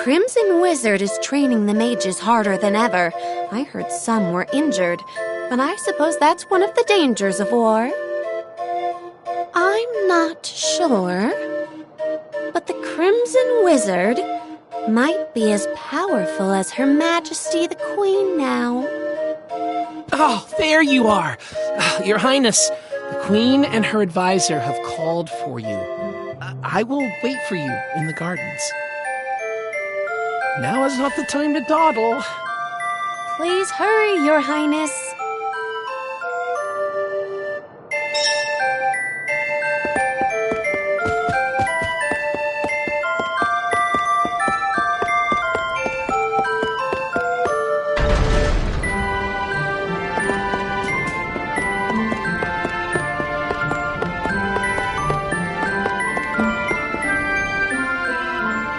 Crimson Wizard is training the mages harder than ever. I heard some were injured, but I suppose that's one of the dangers of war. I'm not sure, but the Crimson Wizard might be as powerful as Her Majesty the Queen now. Oh, there you are! Your Highness, the Queen and her advisor have called for you. I will wait for you in the gardens. Now is not the time to dawdle. Please hurry, Your Highness.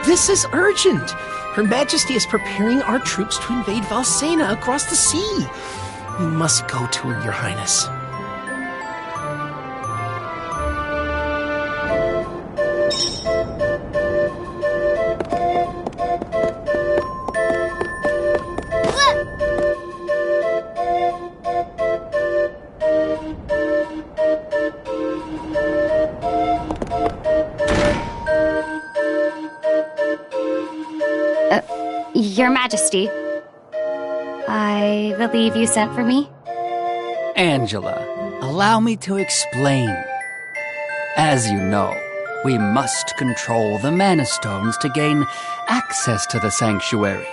This is urgent! Her Majesty is preparing our troops to invade Valsena across the sea. We must go to her, Your Highness. Your Majesty, I believe you sent for me? Angela, allow me to explain. As you know, we must control the Mana Stones to gain access to the sanctuary.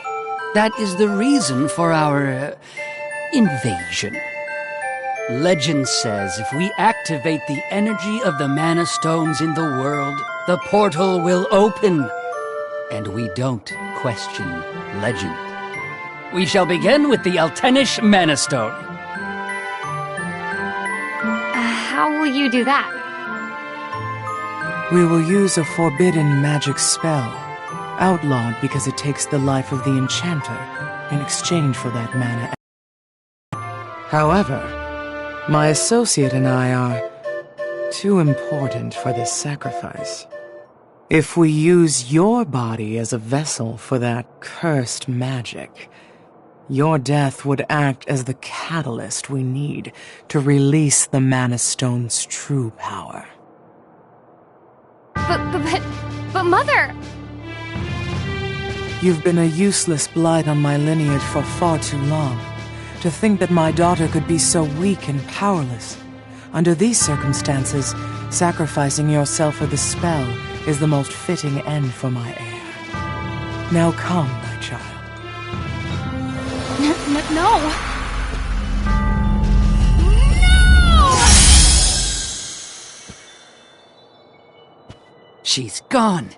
That is the reason for our invasion. Legend says if we activate the energy of the Mana Stones in the world, the portal will open. And we don't question legend. We shall begin with the Altenish Mana Stone. How will you do that? We will use a forbidden magic spell, outlawed because it takes the life of the enchanter in exchange for that mana. However, my associate and I are too important for this sacrifice. If we use your body as a vessel for that cursed magic, your death would act as the catalyst we need to release the Mana Stone's true power. But Mother! You've been a useless blight on my lineage for far too long. To think that my daughter could be so weak and powerless. Under these circumstances, sacrificing yourself for the spell is the most fitting end for my heir. Now come, my child. No! She's gone.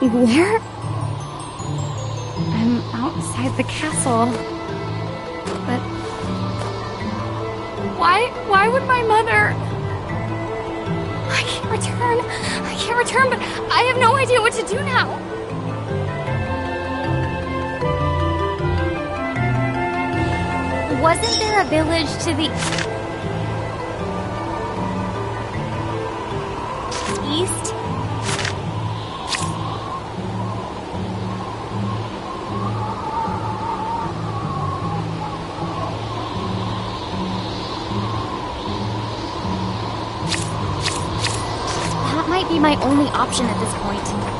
Where? I'm outside the castle. But why would my mother... I can't return, but I have no idea what to do now. Wasn't there a village to the east? That might be my only option at this point.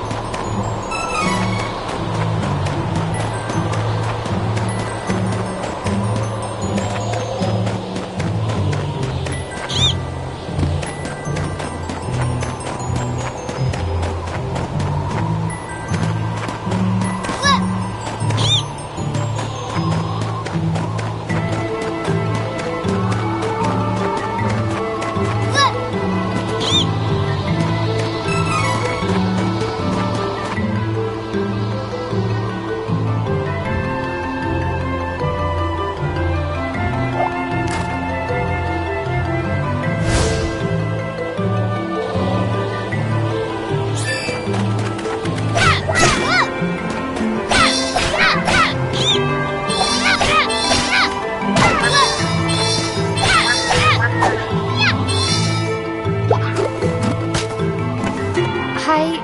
I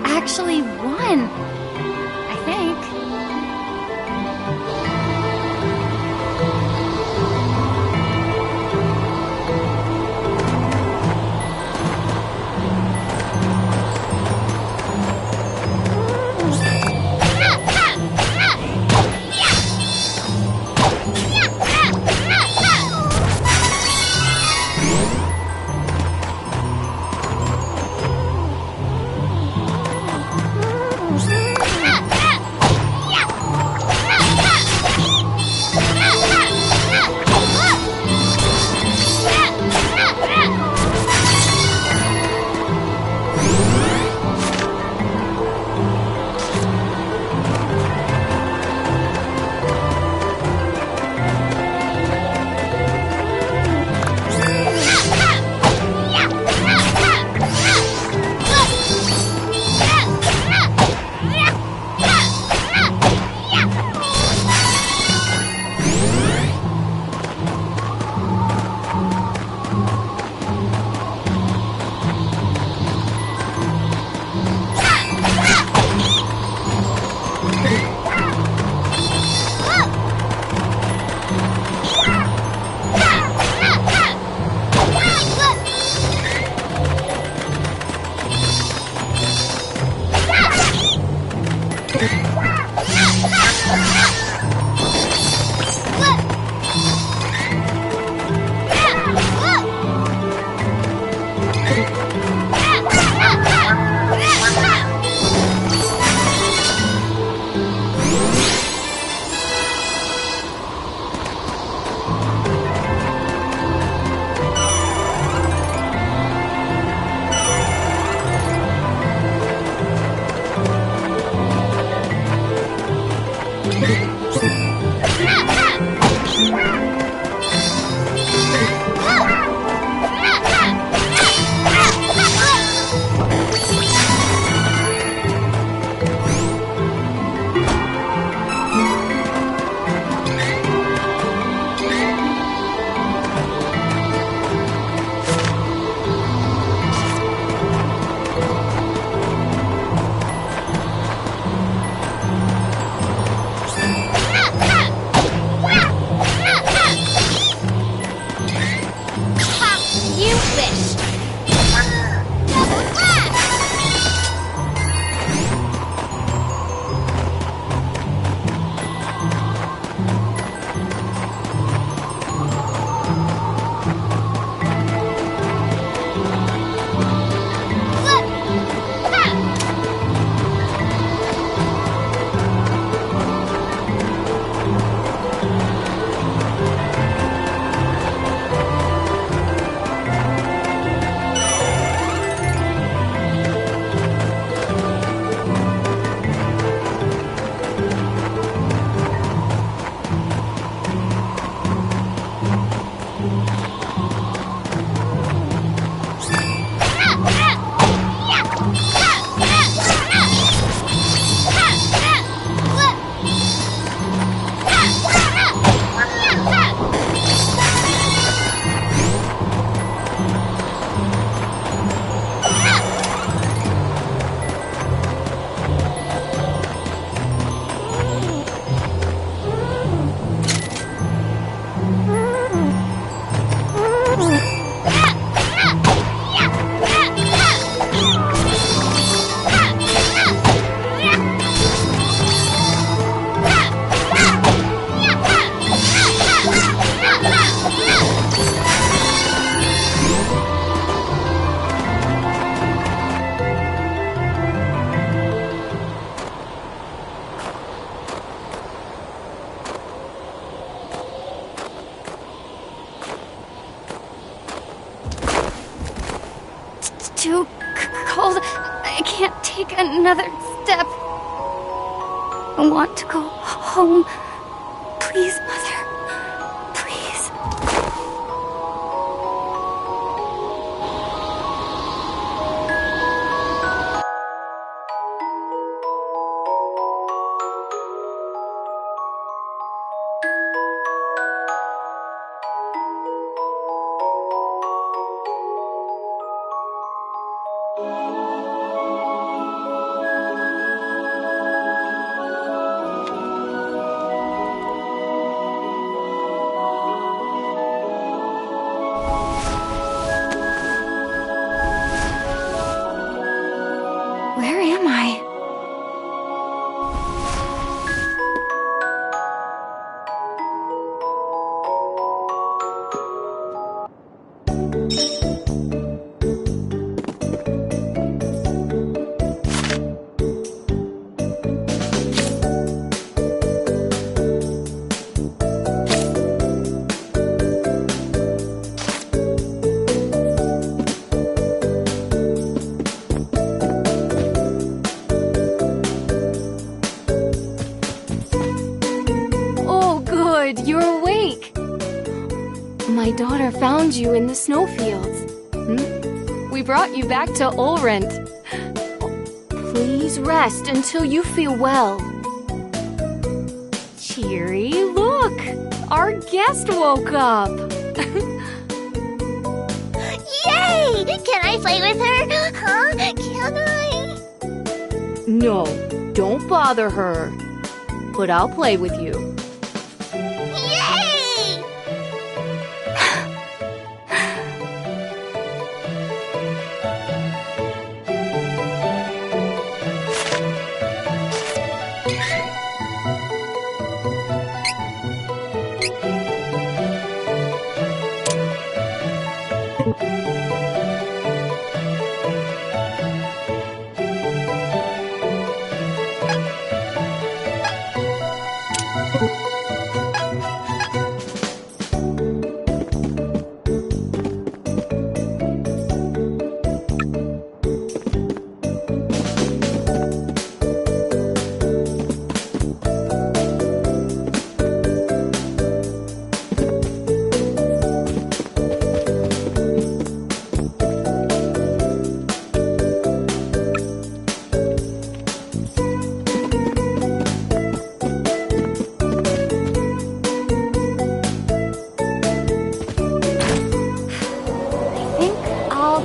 actually won. I think. You wish. Too cold. I can't take another step. I want to go home. Please, Mother. Please. daughter found you in the snowfields. We brought you back to Ulrent. Please rest until you feel well. Cheery, look! Our guest woke up! Yay! Can I play with her? Huh? Can I? No, don't bother her. But I'll play with you. Yay!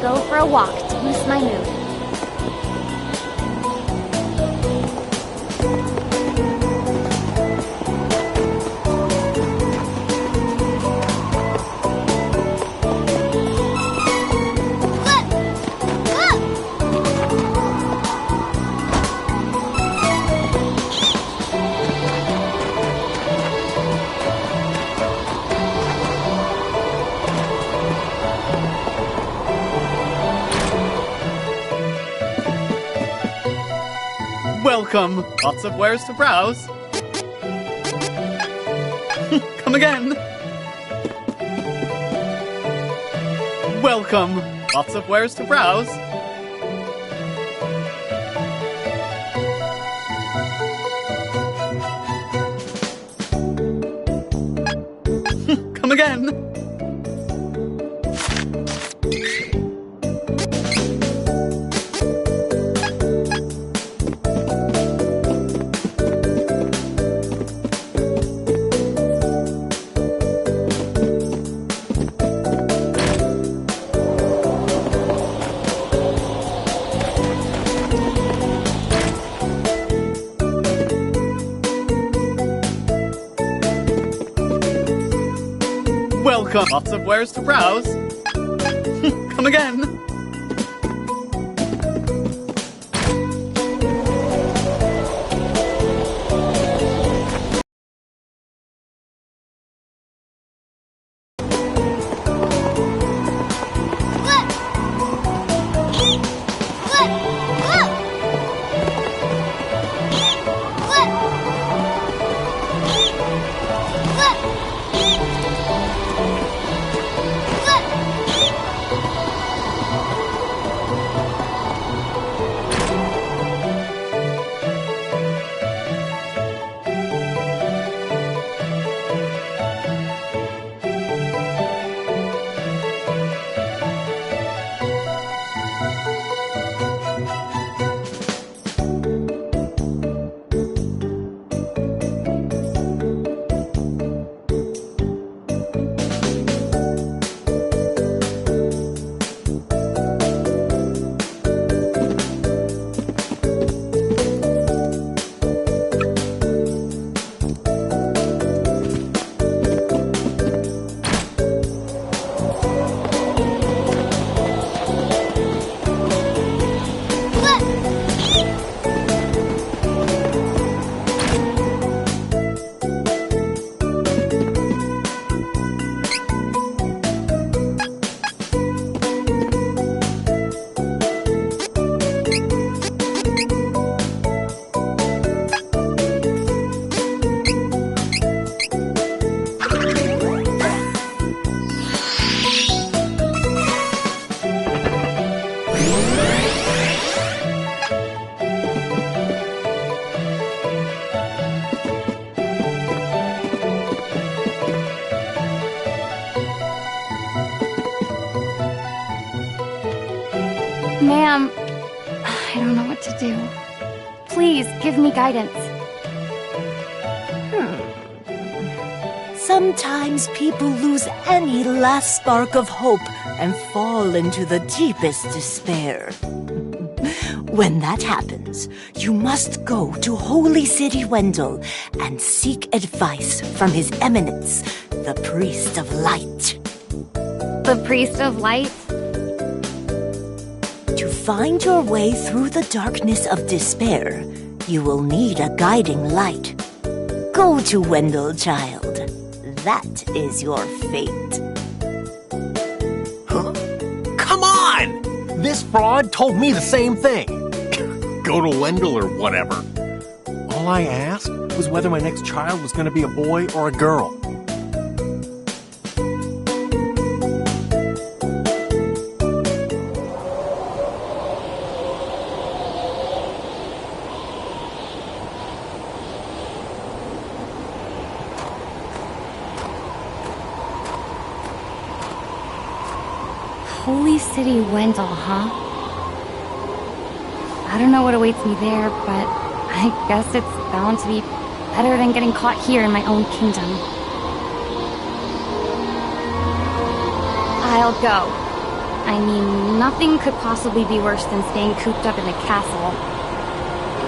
Go for a walk to boost my mood. Welcome! Lots of wares to browse. Come again! Welcome! Lots of wares to browse. Come again! Welcome! Lots of wares to browse. Come again! Ma'am, I don't know what to do. Please, give me guidance. Sometimes people lose any last spark of hope and fall into the deepest despair. When that happens, you must go to Holy City Wendell and seek advice from His Eminence, the Priest of Light. The Priest of Light? To find your way through the darkness of despair, you will need a guiding light. Go to Wendell, child. That is your fate. Huh? Come on! This fraud told me the same thing. Go to Wendell or whatever. All I asked was whether my next child was going to be a boy or a girl. Holy City Wendell, huh? I don't know what awaits me there, but I guess it's bound to be better than getting caught here in my own kingdom. I'll go. I mean, nothing could possibly be worse than staying cooped up in the castle.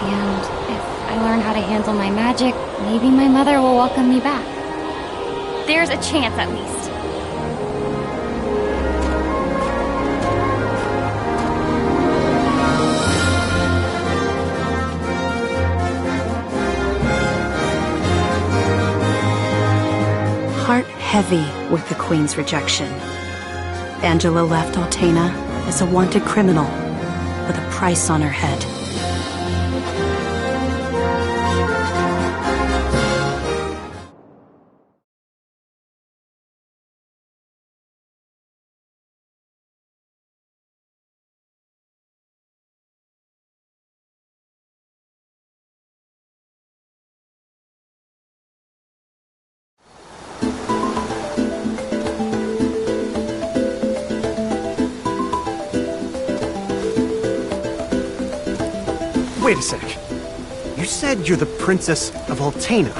And if I learn how to handle my magic, maybe my mother will welcome me back. There's a chance, at least. Heart heavy with the Queen's rejection. Angela left Altena as a wanted criminal with a price on her head. Wait a sec. You said you're the Princess of Altena.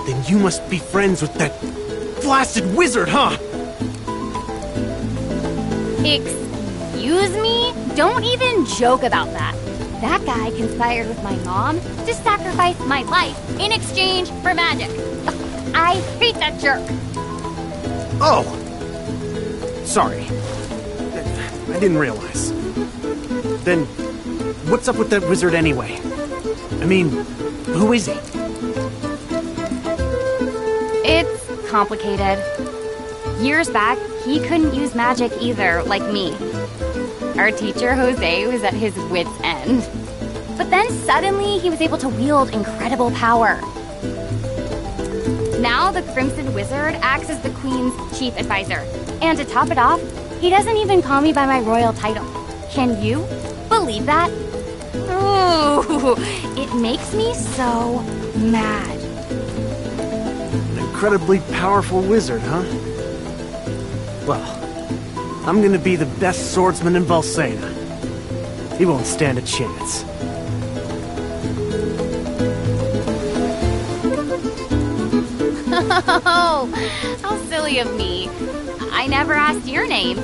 Then you must be friends with that blasted wizard, huh? Excuse me? Don't even joke about that. That guy conspired with my mom to sacrifice my life in exchange for magic. Ugh, I hate that jerk. Oh! Sorry. I didn't realize. Then, what's up with that wizard anyway? I mean, who is he? It's complicated. Years back, he couldn't use magic either, like me. Our teacher, Jose, was at his wit's end. But then suddenly, he was able to wield incredible power. Now, the Crimson Wizard acts as the Queen's chief advisor. And to top it off, he doesn't even call me by my royal title. Can you believe that? Ooh, it makes me so mad. An incredibly powerful wizard, huh? Well, I'm gonna be the best swordsman in Valsena. He won't stand a chance. Oh, how silly of me. I never asked your name.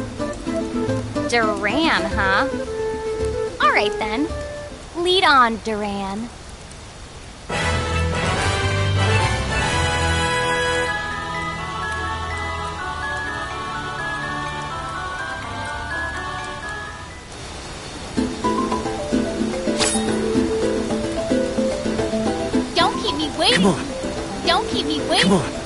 Duran, huh? All right, then. Lead on, Duran. Don't keep me waiting. Come on. Don't keep me waiting. Come on.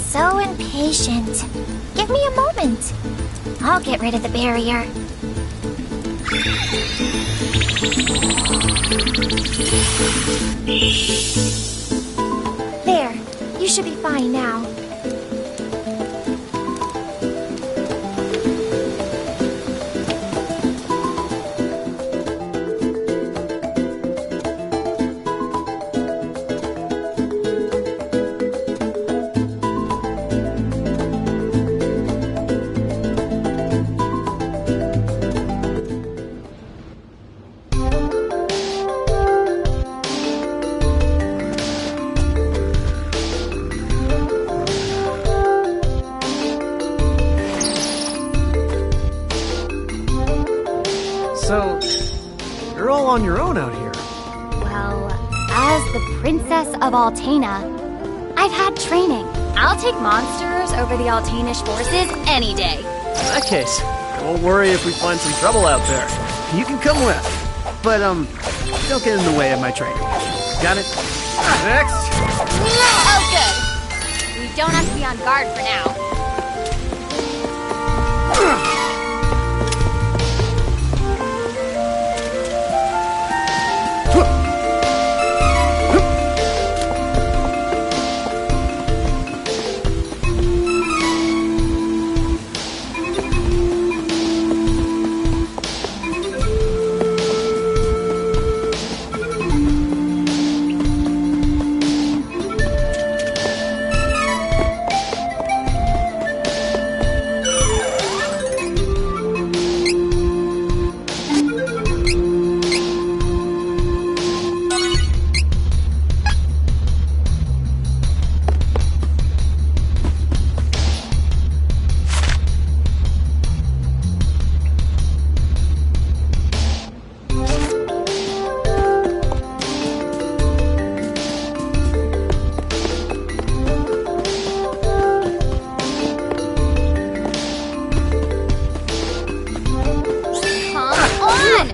So impatient. Give me a moment. I'll get rid of the barrier. There. You should be fine now. So, you're all on your own out here. Well, as the Princess of Altena, I've had training. I'll take monsters over the Altanish forces any day. In that case, I won't worry if we find some trouble out there. You can come with. But, don't get in the way of my training. Got it? Next! Oh, good. We don't have to be on guard for now.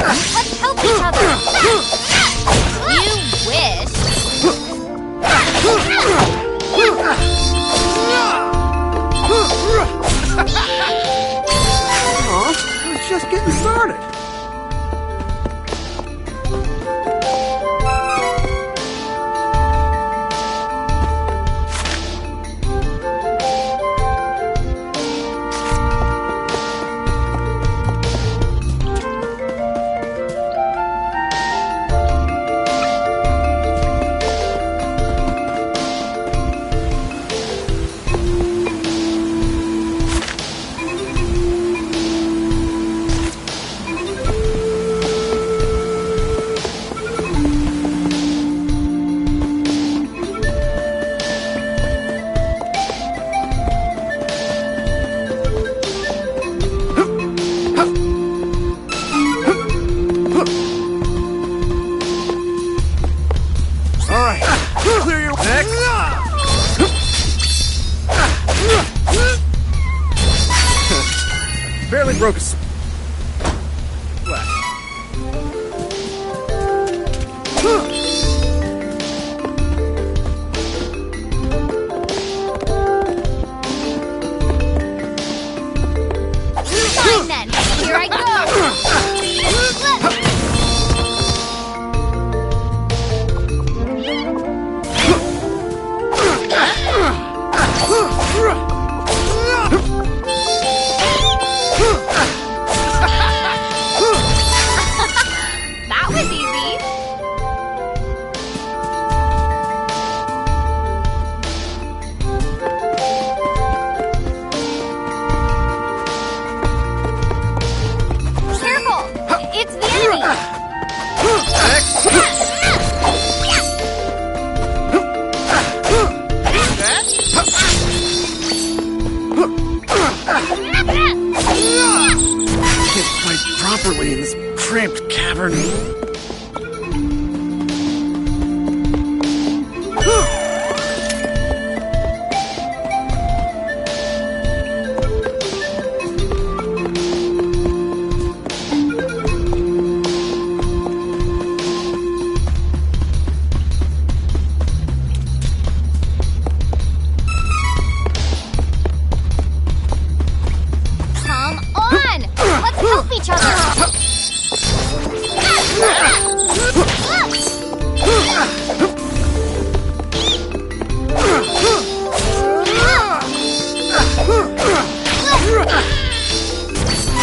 on! Let's help each other! You wish! Aw, I was just getting started. Barely broke a sweat. Fine then, here I go! That was easy. Careful! It's the enemy! Can't fight properly in this cramped cavern. Come on! Let's help each other!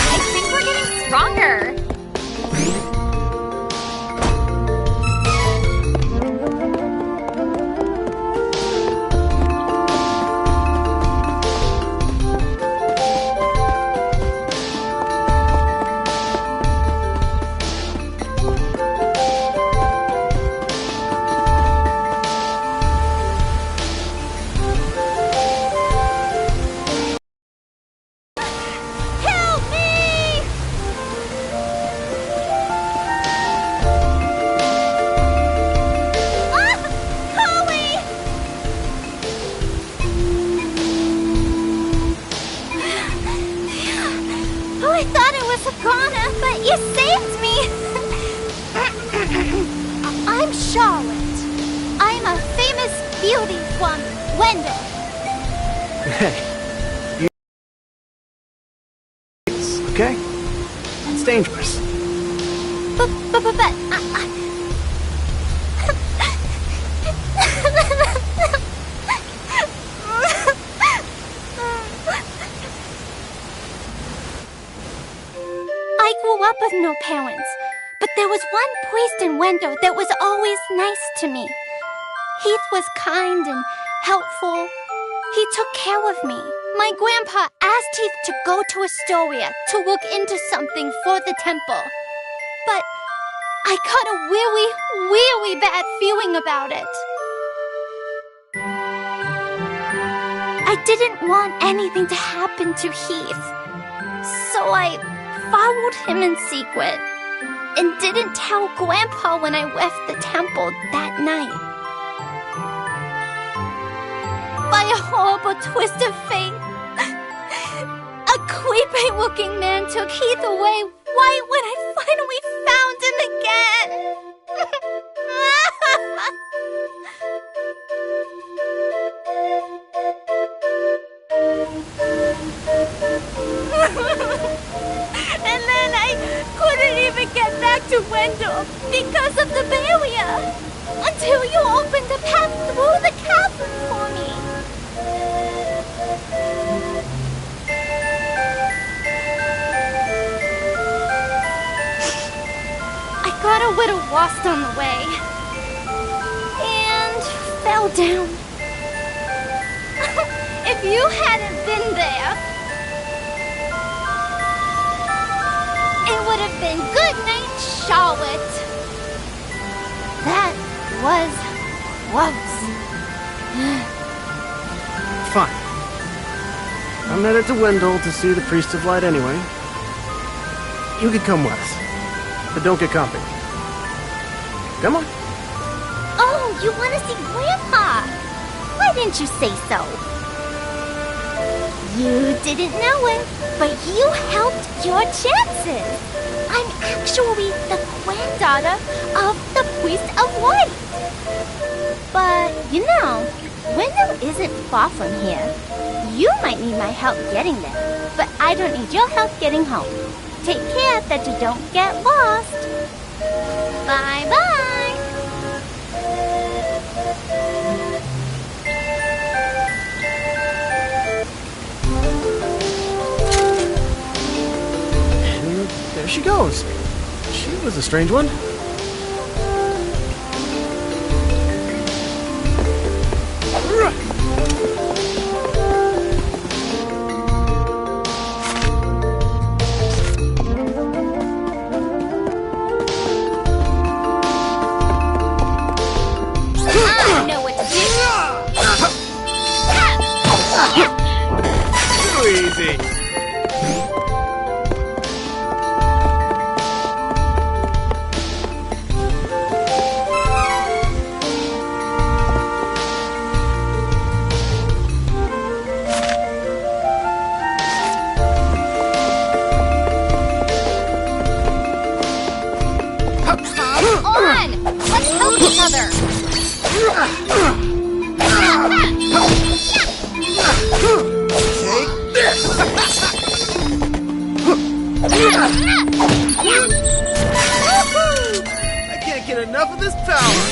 I think we're getting stronger. Help me! Ah! Holly! Oh, I thought it was Agana, but you saved me! I'm Charlotte. I'm a famous beauty from Wendell. Hey. Okay? It's dangerous. But I grew up with no parents, but there was one priest in Wendell that was always nice to me. Heath was kind and helpful. He took care of me. My grandpa asked Heath to go to Astoria to look into something for the temple. But I got a really, really bad feeling about it. I didn't want anything to happen to Heath. So I followed him in secret and didn't tell Grandpa when I left the temple that night. By a horrible twist of fate, a creepy-looking man took Heath away right when I finally to Wendell because of the barrier. Until you opened a path through the cavern for me. I got a little lost on the way. And fell down. If you hadn't been there, it would have been good night, Charlotte. That was close. Fine. I'm headed to Wendell to see the Priest of Light anyway. You could come with us, but don't get comfy. Come on. Oh, you want to see Grandpa? Why didn't you say so? You didn't know it, but you helped your chances. I'm actually the granddaughter of the Priest of Light. But, you know, Wendell isn't far from here. You might need my help getting there, but I don't need your help getting home. Take care that you don't get lost. Bye-bye. And there she goes. She was a strange one. I know what to do. Too easy. Come on! Let's help each other! Take this! I can't get enough of this power!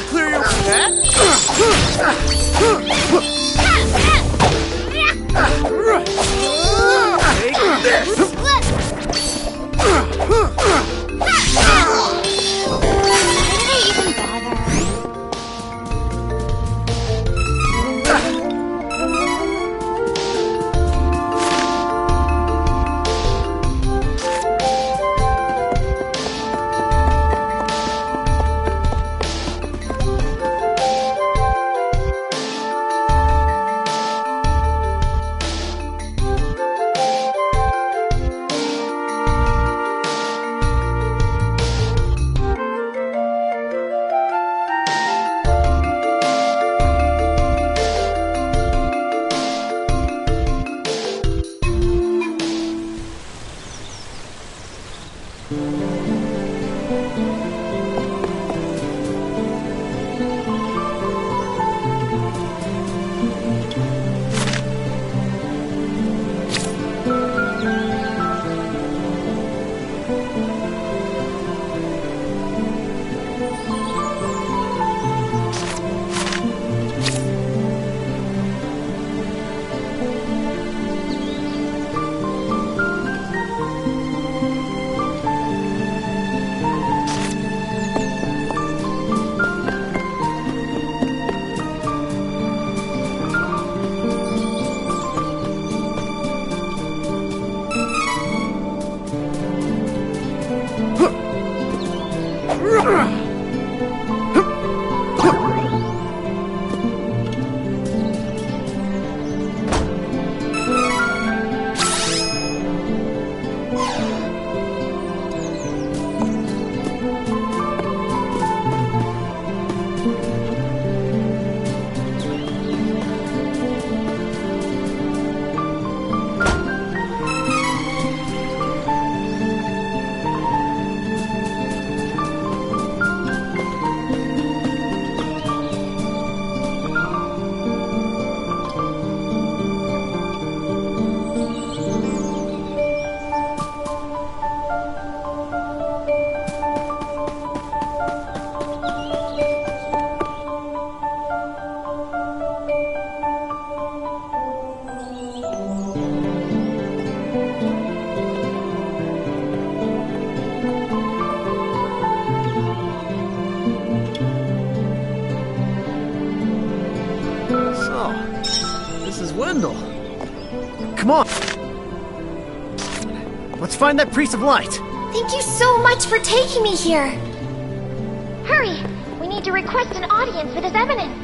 Clear your path. Wendell. Come on. Let's find that Priest of Light. Thank you so much for taking me here. Hurry! We need to request an audience with His Eminence.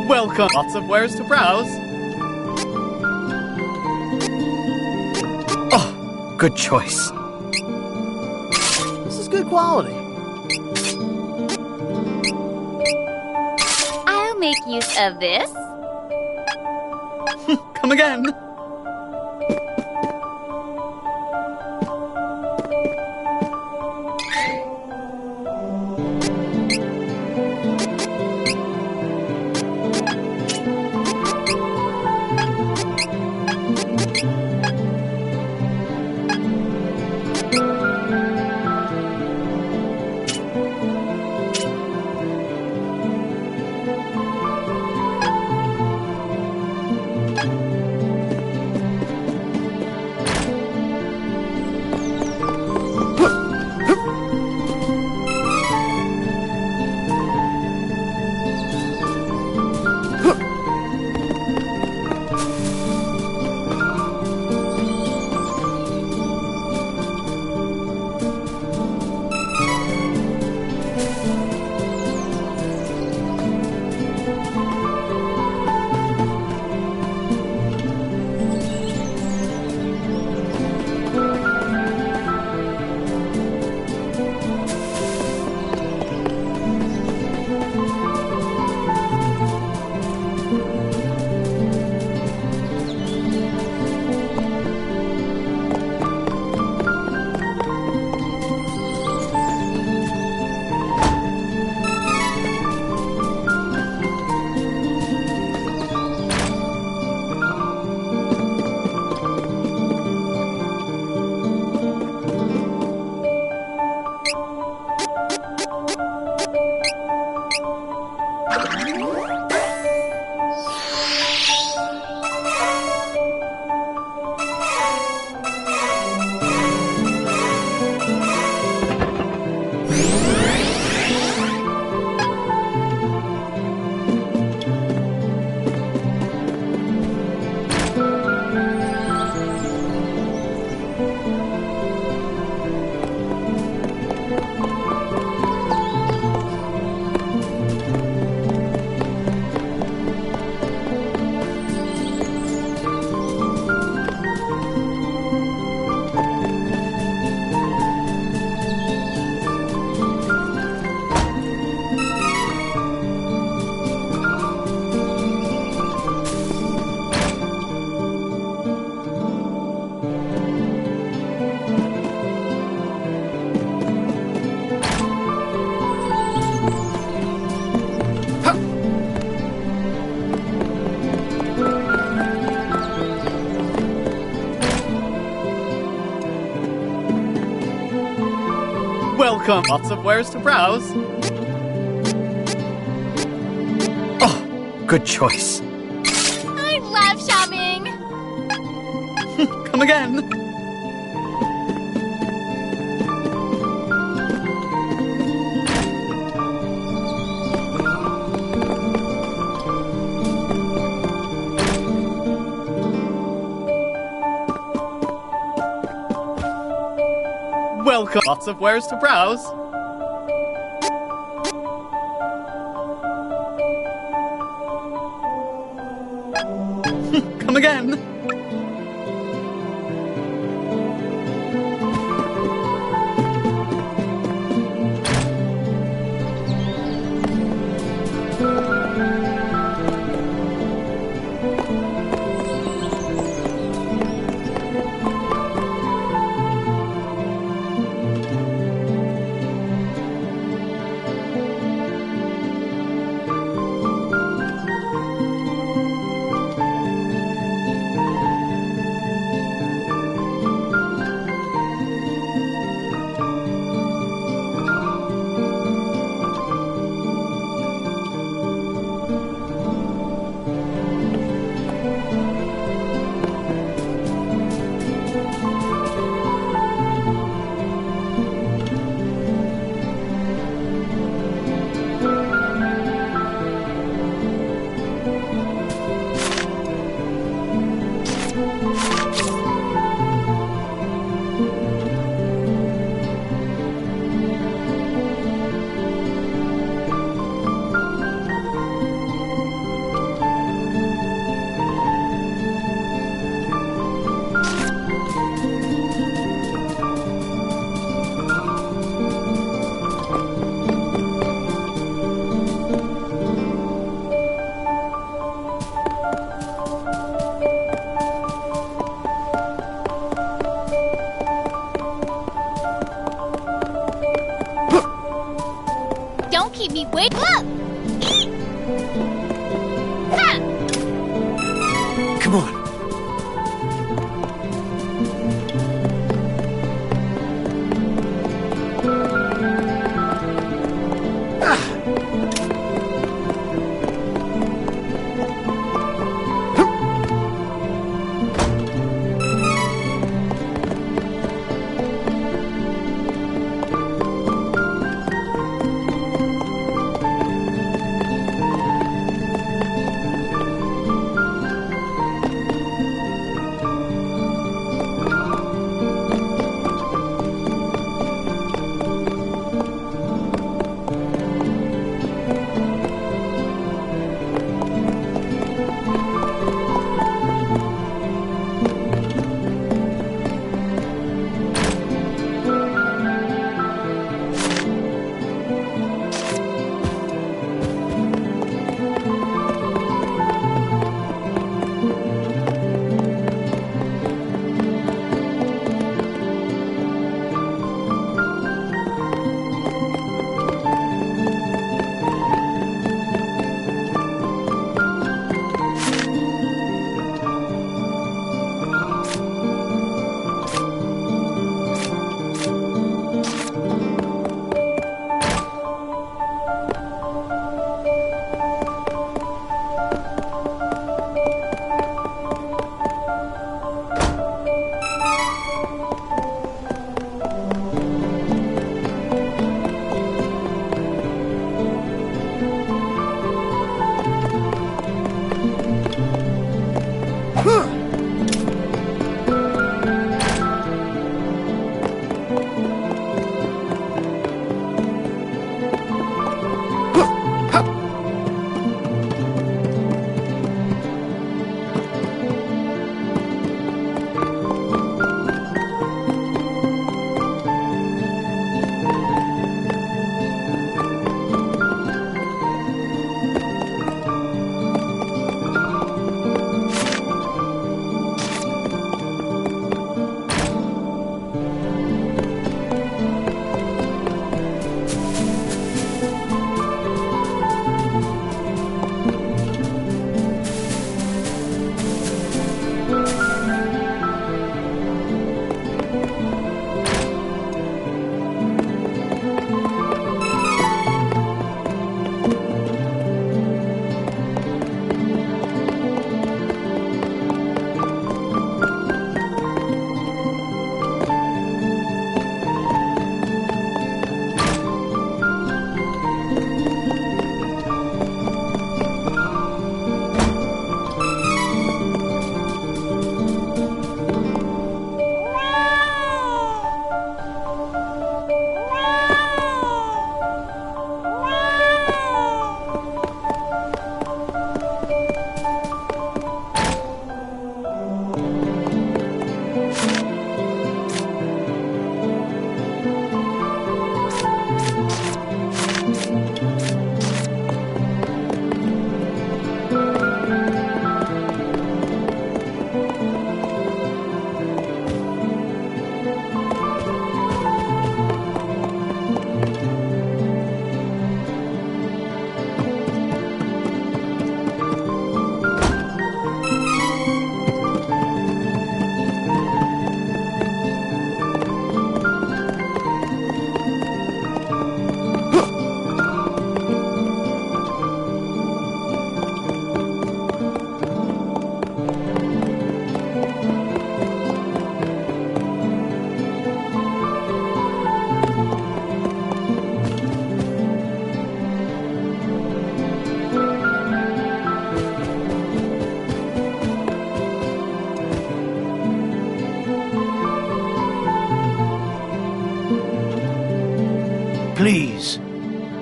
Welcome. Lots of wares to browse. Oh, good choice. This is good quality. I'll make use of this. Come again. Welcome. Lots of wares to browse. Oh, good choice. I love shopping. Come again. Welcome. Lots of wares to browse. Come again. Don't keep me wait up! Ha! Come on.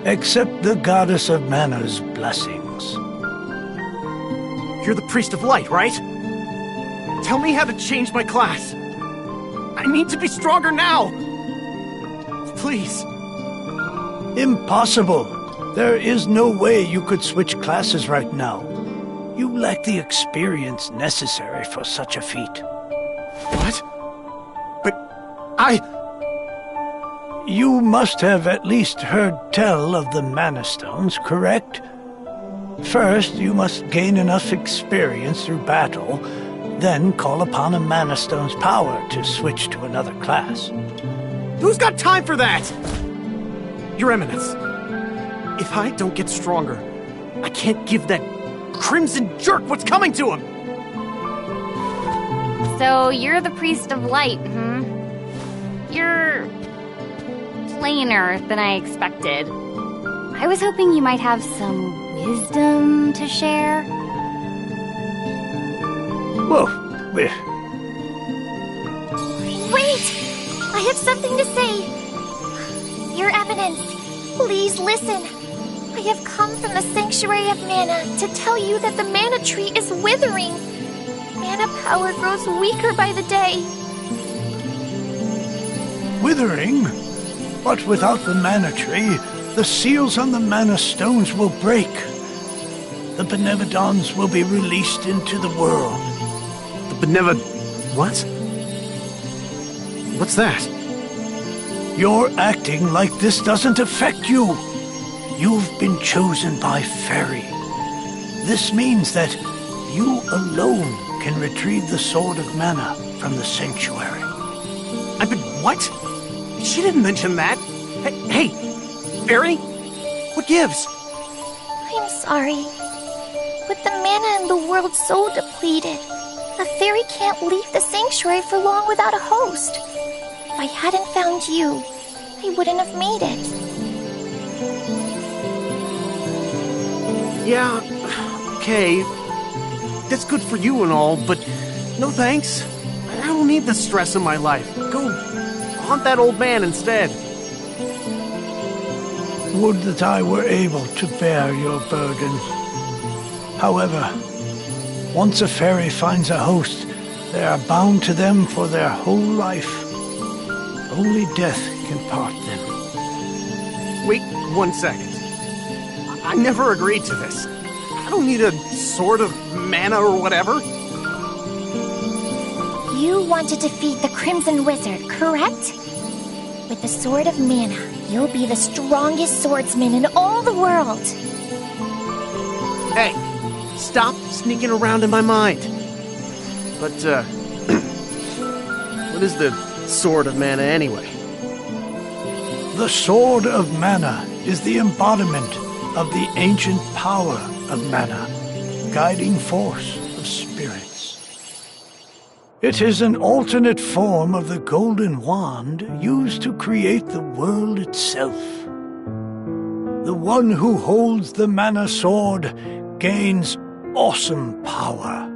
Accept the Goddess of Mana's blessings. You're the Priest of Light, right? Tell me how to change my class. I need to be stronger now. Please. Impossible. There is no way you could switch classes right now. You lack the experience necessary for such a feat. What? But You must have at least heard tell of the Mana Stones, correct? First, you must gain enough experience through battle, then call upon a Mana Stone's power to switch to another class. Who's got time for that? Your Eminence, if I don't get stronger, I can't give that crimson jerk what's coming to him! So you're the Priest of Light, hmm? You're plainer than I expected. I was hoping you might have some wisdom to share. Whoa, Wait! I have something to say! Your Eminence, please listen. I have come from the Sanctuary of Mana to tell you that the Mana Tree is withering. Mana power grows weaker by the day. withering? But without the Mana Tree, the seals on the Mana Stones will break. The Benevodons will be released into the world. The what? What's that? You're acting like this doesn't affect you. You've been chosen by Fairy. This means that you alone can retrieve the Sword of Mana from the Sanctuary. I've been what? She didn't mention that. Hey, Fairy? What gives? I'm sorry. With the mana in the world so depleted, a fairy can't leave the sanctuary for long without a host. If I hadn't found you, I wouldn't have made it. Yeah, okay. That's good for you and all, but no thanks. I don't need the stress in my life. Go haunt that old man instead. Would that I were able to bear your burden. However, once a fairy finds a host, they are bound to them for their whole life. Only death can part them. Wait 1 second. I never agreed to this. I don't need a sword of mana or whatever. You want to defeat the Crimson Wizard, correct? With the Sword of Mana, you'll be the strongest swordsman in all the world. Hey, stop sneaking around in my mind. But, what is the Sword of Mana anyway? The Sword of Mana is the embodiment of the ancient power of Mana, guiding force of spirits. It is an alternate form of the Golden Wand used to create the world itself. The one who holds the Mana Sword gains awesome power.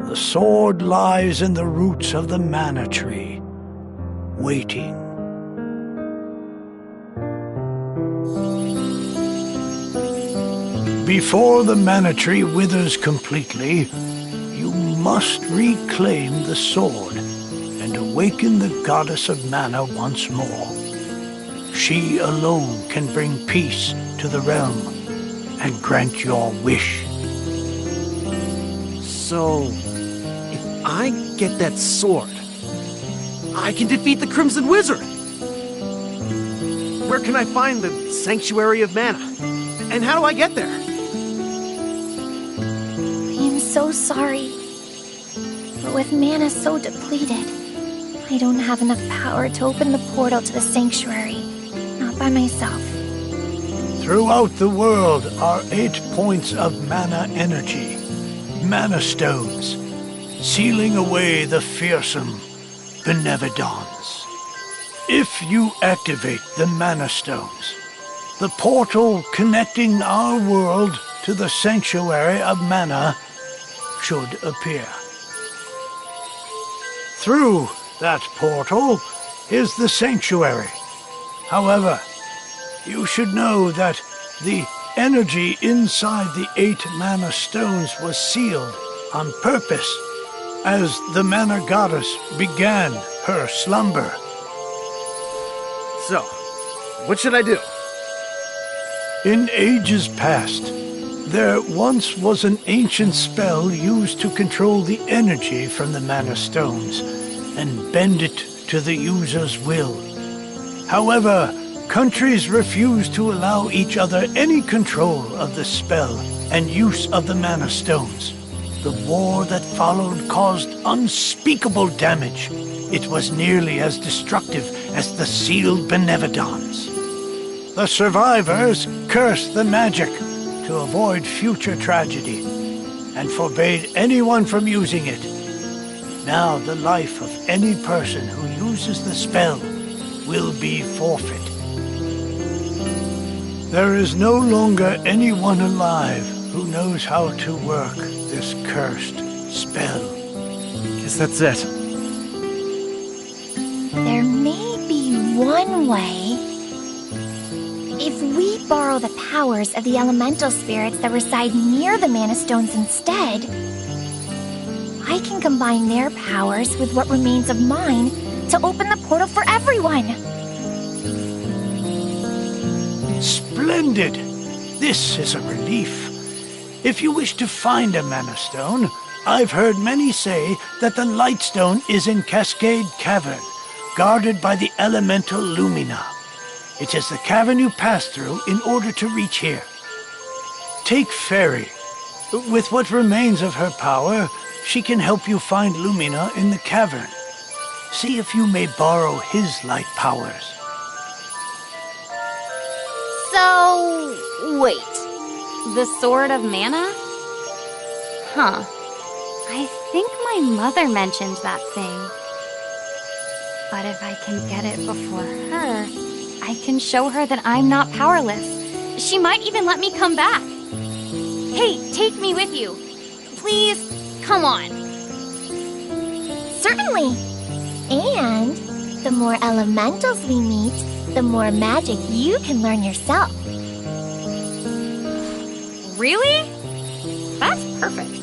The sword lies in the roots of the Mana Tree, waiting. Before the Mana Tree withers completely, you must reclaim the sword and awaken the Goddess of Mana once more. She alone can bring peace to the realm and grant your wish. So, if I get that sword, I can defeat the Crimson Wizard! Where can I find the Sanctuary of Mana? And how do I get there? I am so sorry. But with mana so depleted, I don't have enough power to open the portal to the sanctuary. Not by myself. Throughout the world are 8 points of mana energy, Mana Stones, sealing away the fearsome Benevodons. If you activate the Mana Stones, the portal connecting our world to the Sanctuary of Mana should appear. Through that portal is the Sanctuary. However, You should know that the energy inside the 8 mana stones was sealed on purpose as the mana goddess began her slumber. So, what should I do? In ages past, there once was an ancient spell used to control the energy from the mana stones and bend it to the user's will. However, countries refused to allow each other any control of the spell and use of the mana stones. The war that followed caused unspeakable damage. It was nearly as destructive as the sealed Benevodons. The survivors cursed the magic to avoid future tragedy and forbade anyone from using it. Now the life of any person who uses the spell will be forfeit. There is no longer anyone alive who knows how to work this cursed spell. Guess that's it. There may be one way. If we borrow the powers of the elemental spirits that reside near the Mana Stones instead, I can combine their powers with what remains of mine to open the portal for everyone. Splendid! This is a relief. If you wish to find a Mana Stone, I've heard many say that the Lightstone is in Cascade Cavern, guarded by the elemental Lumina. It is the cavern you pass through in order to reach here. Take Fairy. With what remains of her power, she can help you find Lumina in the cavern. See if you may borrow his light powers. So, wait. The Sword of Mana? Huh. I think my mother mentioned that thing. But if I can get it before her, I can show her that I'm not powerless. She might even let me come back. Hey, take me with you. Please, come on. Certainly. And the more elementals we meet, the more magic you can learn yourself. Really? That's perfect.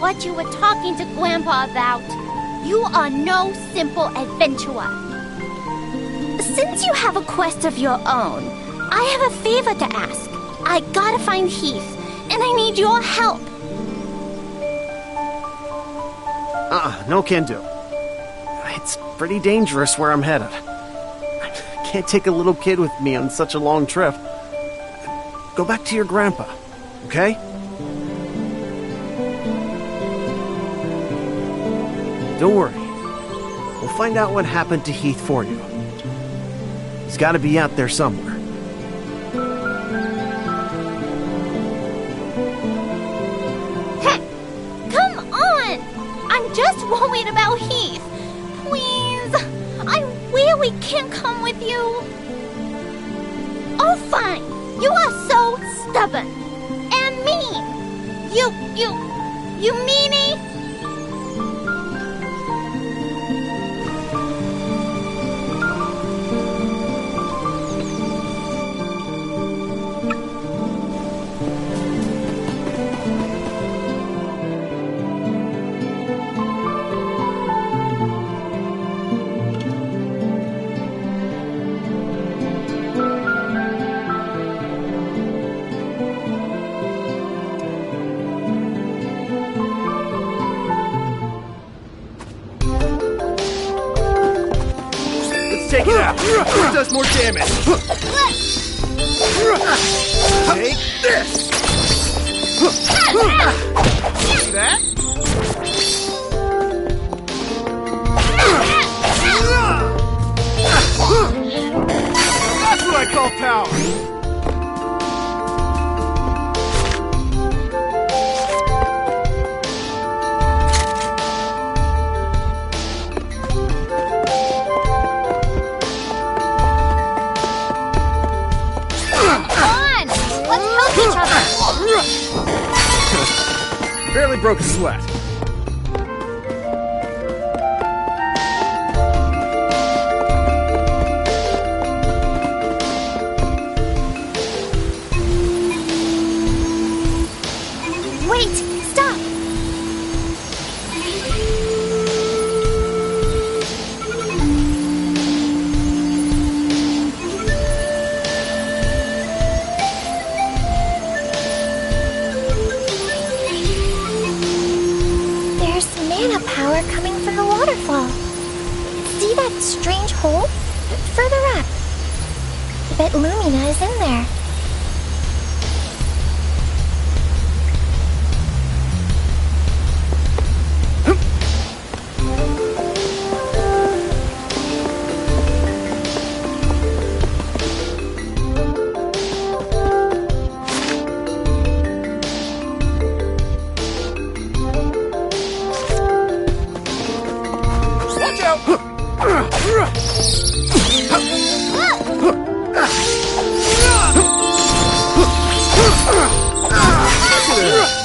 what you were talking to Grandpa about. You are no simple adventurer. Since you have a quest of your own, I have a favor to ask. I gotta find Heath, and I need your help. No can do. It's pretty dangerous where I'm headed. I can't take a little kid with me on such a long trip. Go back to your grandpa, okay? Don't worry. We'll find out what happened to Heath for you. He's gotta be out there somewhere. Come on! I'm just worried about Heath. Please, I really can't come with you. Oh, fine. You are so stubborn and mean. You meanie. Take it out! It does more damage! Take this! See that? That's what I call power! Barely broke a sweat. Wait! Stop! Power coming from the waterfall. See that strange hole? Further up. I bet Lumina is in there.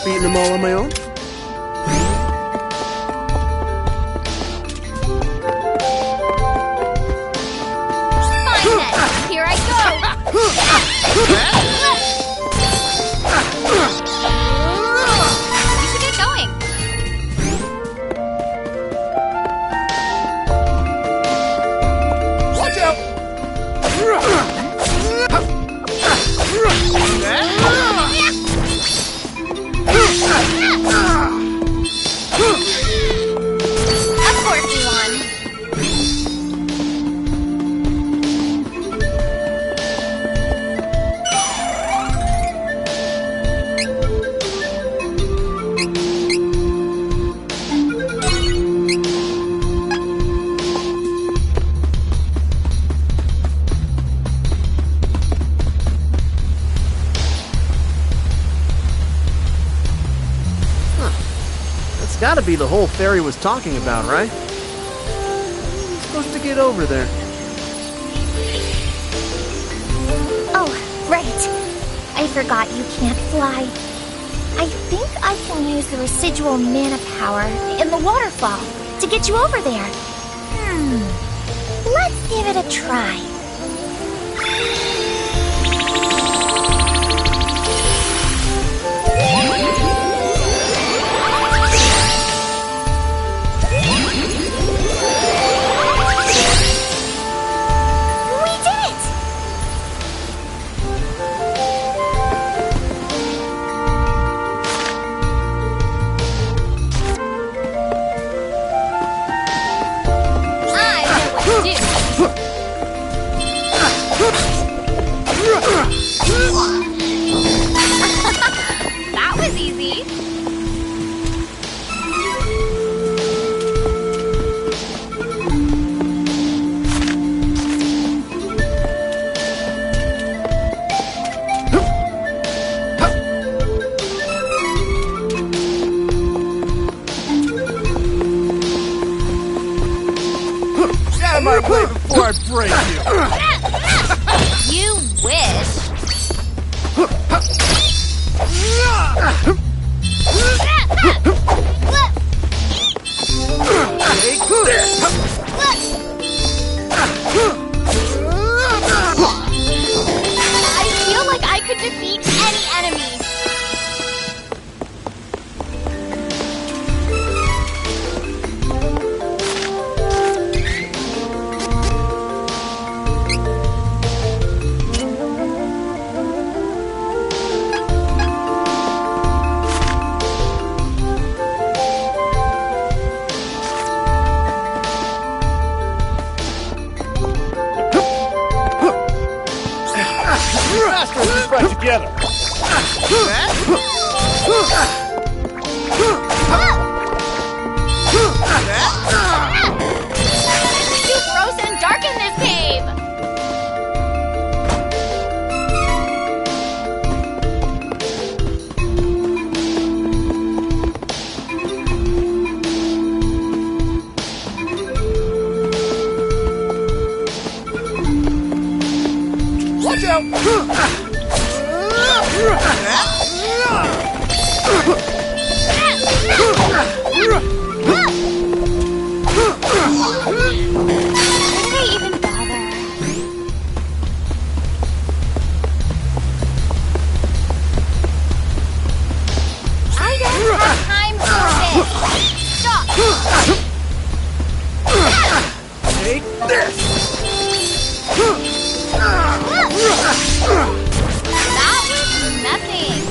Beating them all on my own? Fine then, here I go! You should get going. Watch out! Of course you won. That's gotta be the hole Fairy was talking about, right? I'm supposed to get over there. Oh, right. I forgot you can't fly. I think I can use the residual mana power in the waterfall to get you over there. Let's give it a try. or I break you! You wish. Take this! I feel like I could defeat any enemy. Faster if we fight together. It's too gross and dark in this cave. Watch out! Did they even bother? I don't have time for this. Stop. Take this! That was nothing.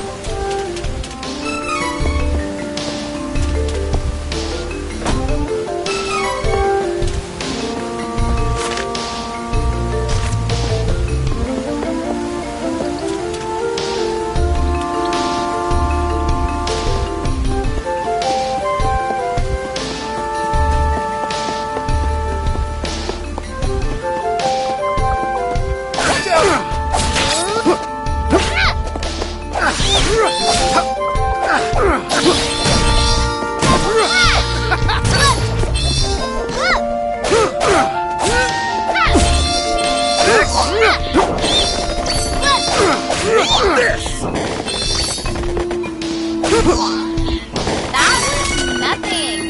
Watch out! That was nothing.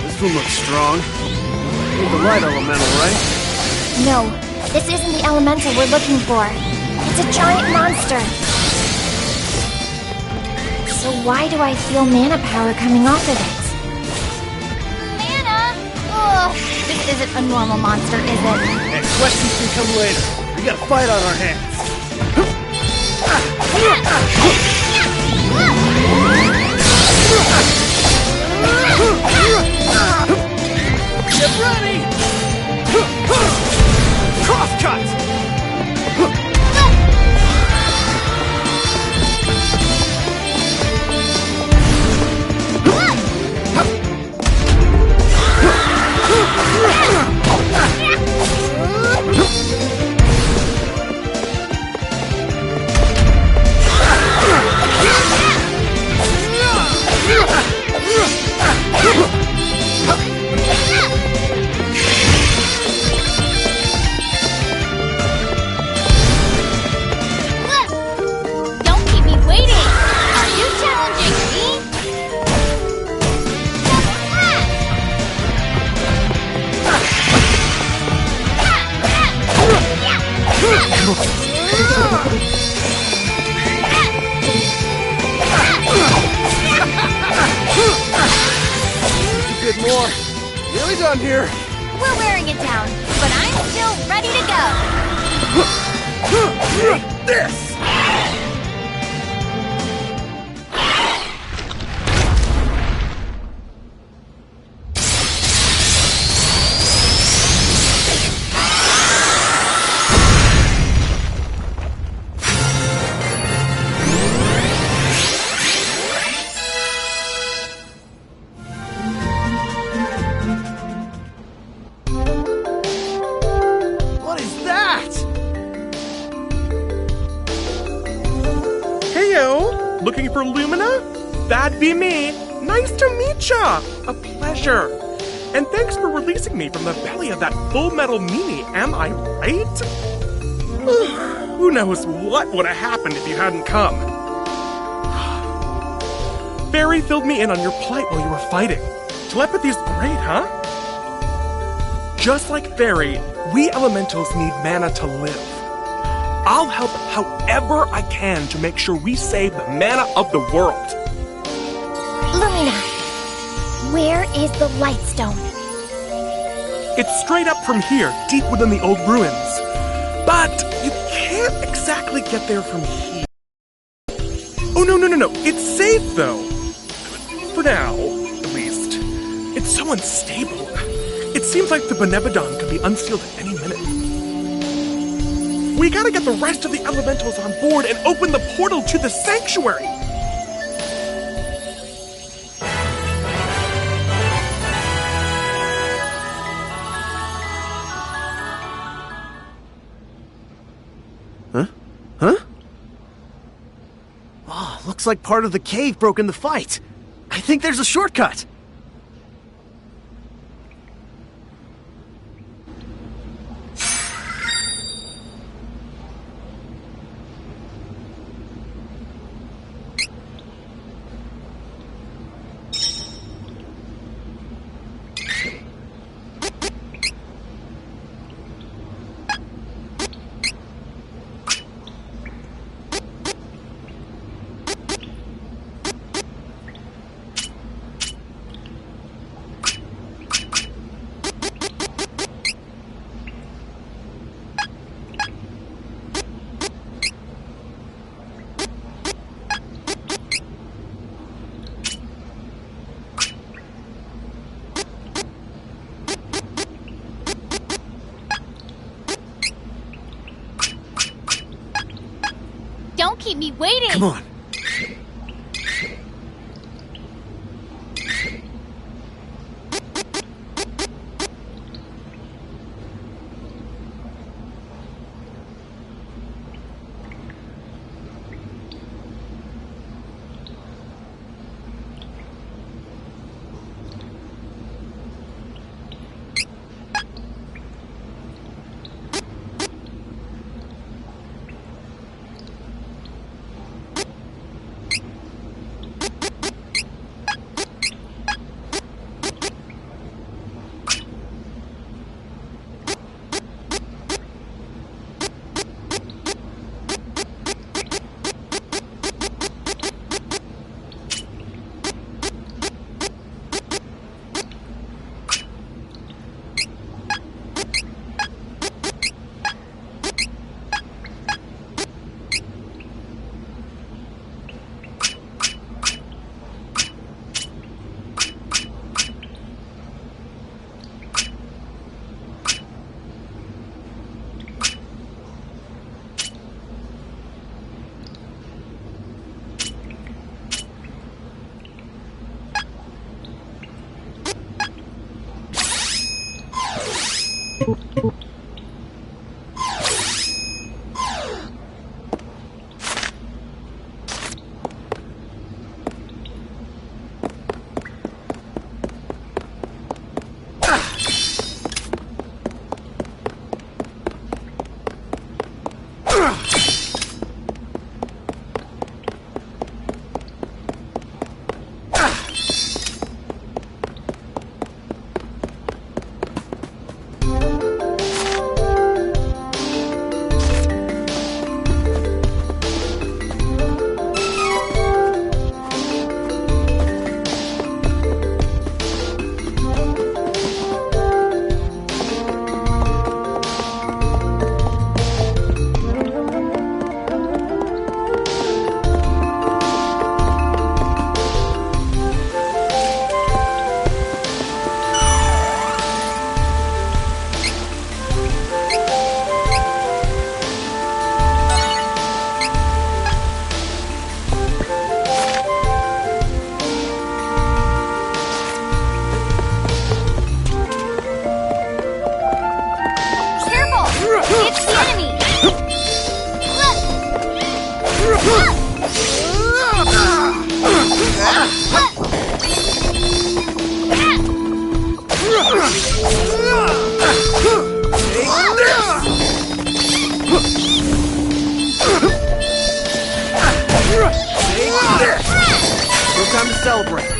This one looks strong. Need the light elemental, right? No, this isn't the elemental we're looking for. It's a giant monster. So why do I feel mana power coming off of it? Mana? Ugh, this isn't a normal monster, is it? Hey, questions can come later. We got a fight on our hands. I done here? We're wearing it down, but I'm still ready to go. Take this! What is that? Heyo, looking for Lumina? That'd be me. Nice to meet ya. A pleasure. And thanks for releasing me from the belly of that Full Metal meanie, am I right? Who knows what would have happened if you hadn't come. Fairy filled me in on your plight while you were fighting. Telepathy's great, huh? Just like Fairy, we elementals need mana to live. I'll help however I can to make sure we save the mana of the world. Lumina, where is the Lightstone? It's straight up from here, deep within the old ruins. But you can't exactly get there from here. Oh, no. It's safe, though. For now, at least. It's so unstable. It seems like the Benebodon could be unsealed at any minute. We gotta get the rest of the elementals on board and open the portal to the sanctuary! Huh? Oh, looks like part of the cave broke in the fight. I think there's a shortcut. Don't keep me waiting! Come on.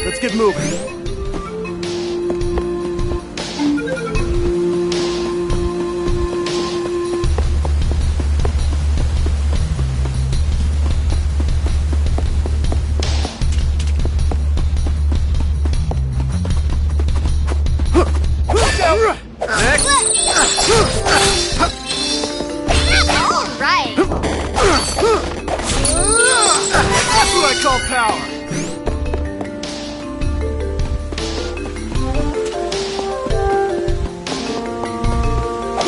let's get moving. Right. That's what I call power.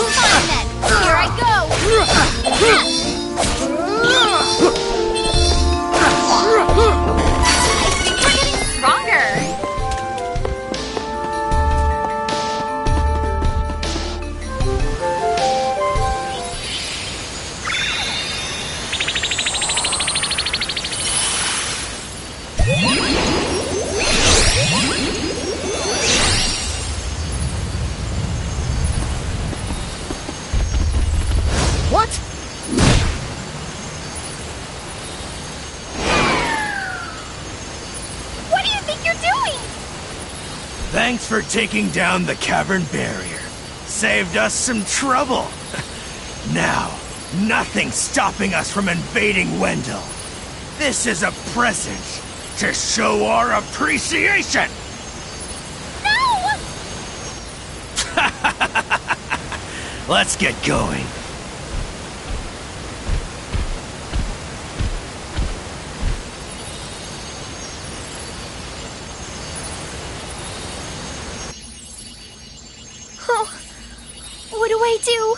Fine then, here I go! I think we're getting stronger. What? What do you think you're doing? Thanks for taking down the cavern barrier. Saved us some trouble. Now, nothing's stopping us from invading Wendell. This is a present to show our appreciation. No! Let's get going. Oh, what do I do?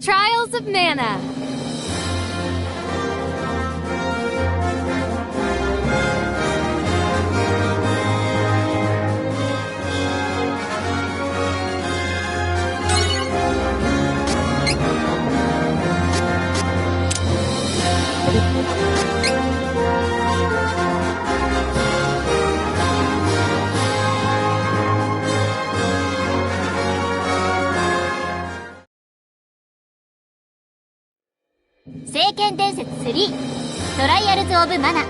Trials of Mana.聖剣伝説3トライアルズ・オブ・マナ